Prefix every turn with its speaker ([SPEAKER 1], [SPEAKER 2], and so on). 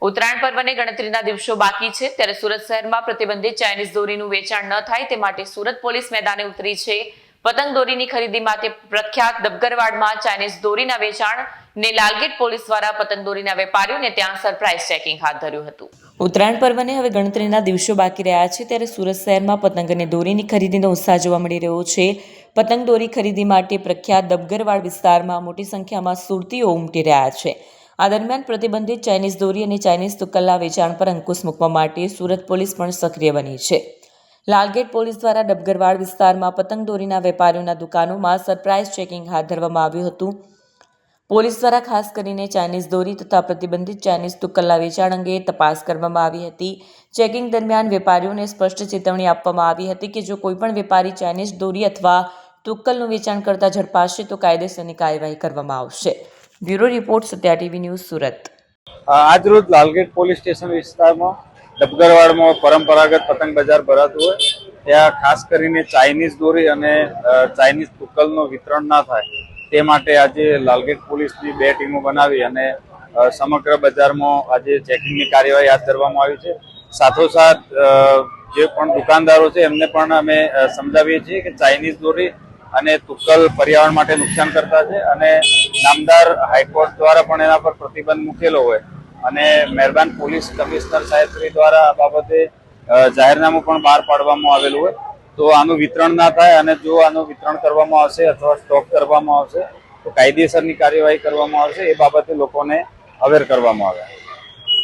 [SPEAKER 1] ઉત્તરાયણ પર્વને ગણતરીના દિવસો બાકી છે ત્યારે સુરત શહેરમાં પ્રતિબંધિત ચાઇનીઝ દોરીનું વેચાણ ન થાય તે માટે સુરત પોલીસ મેદાને ઉતરી છે। પતંગ દોરીની ખરીદી માટે પ્રખ્યાત ડબગરવાડમાં ચાઇનીઝ દોરીના વેચાણ ને લાલગેટ પોલીસ દ્વારા પતંગ દોરીના વેપારીઓને ત્યાં સરપ્રાઇઝ ચેકિંગ હાથ ધર્યું હતું। ઉત્તરાયણ પર્વને હવે ગણતરીના દિવસો બાકી રહ્યા છે ત્યારે સુરત શહેરમાં પતંગ અને દોરીની ખરીદીનો ઉત્સાહ જોવા મળી રહ્યો છે। પતંગ દોરી ખરીદી માટે પ્રખ્યાત ડબગરવાડ વિસ્તારમાં મોટી સંખ્યામાં સુરતીઓ ઉમટી રહ્યા છે। આ દરમિયાન પ્રતિબંધિત ચાઇનીઝ દોરી અને ચાઇનીઝ તુક્કલના વેચાણ પર અંકુશ મૂકવા માટે સુરત પોલીસ પણ સક્રિય બની છે। લાલગેટ પોલીસ દ્વારા ડબગરવાડ વિસ્તારમાં પતંગ દોરીના વેપારીઓના દુકાનોમાં સરપ્રાઇઝ ચેકિંગ હાથ ધરવામાં આવ્યું હતું। પોલીસ દ્વારા ખાસ કરીને ચાઇનીઝ દોરી તથા પ્રતિબંધિત ચાઇનીઝ તુક્કલના વેચાણ અંગે તપાસ કરવામાં આવી હતી। ચેકિંગ દરમિયાન વેપારીઓને સ્પષ્ટ ચેતવણી આપવામાં આવી હતી કે જો કોઈપણ વેપારી ચાઇનીઝ દોરી અથવા તુક્કલનું વેચાણ કરતા ઝડપાશે તો કાયદેસરની કાર્યવાહી કરવામાં આવશે। Bureau report Satya TV news Surat.
[SPEAKER 2] આજ રોજ લાલગેટ પોલીસ સ્ટેશન વિસ્તારમાં ડબગરવાડમાં પરંપરાગત પતંગ બજાર ભરાતું હોય ત્યાં ખાસ કરીને ચાઇનીઝ દોરી અને ચાઇનીઝ તુક્કલનું વિતરણ ના થાય તે માટે આજે લાલગેટ પોલીસની 2 ટીમો બનાવી અને સમગ્ર બજારમાં આજે ચેકિંગની કાર્યવાહી હાથ ધરવામાં આવી છે। સાથોસાથ જે પણ દુકાનદારો છે એમને પણ અમે સમજાવીએ છીએ કે ચાઇનીઝ દોરી અને તુક્કલ પર્યાવરણ માટે નુકસાન કરતા છે અને નામદાર હાઈકોર્ટ દ્વારા પણ એના પર પ્રતિબંધ મૂકેલો હોય અને મહેરબાન પોલીસ કમિશનર સાહેબશ્રી દ્વારા આ બાબતે જાહેરનામું પણ બહાર પાડવામાં આવેલું હોય તો આનું વિતરણ ના થાય અને જો આનું વિતરણ કરવામાં આવશે અથવા સ્ટોક કરવામાં આવશે તો કાયદેસરની કાર્યવાહી કરવામાં આવશે એ બાબતે લોકોને અવેર કરવામાં આવે।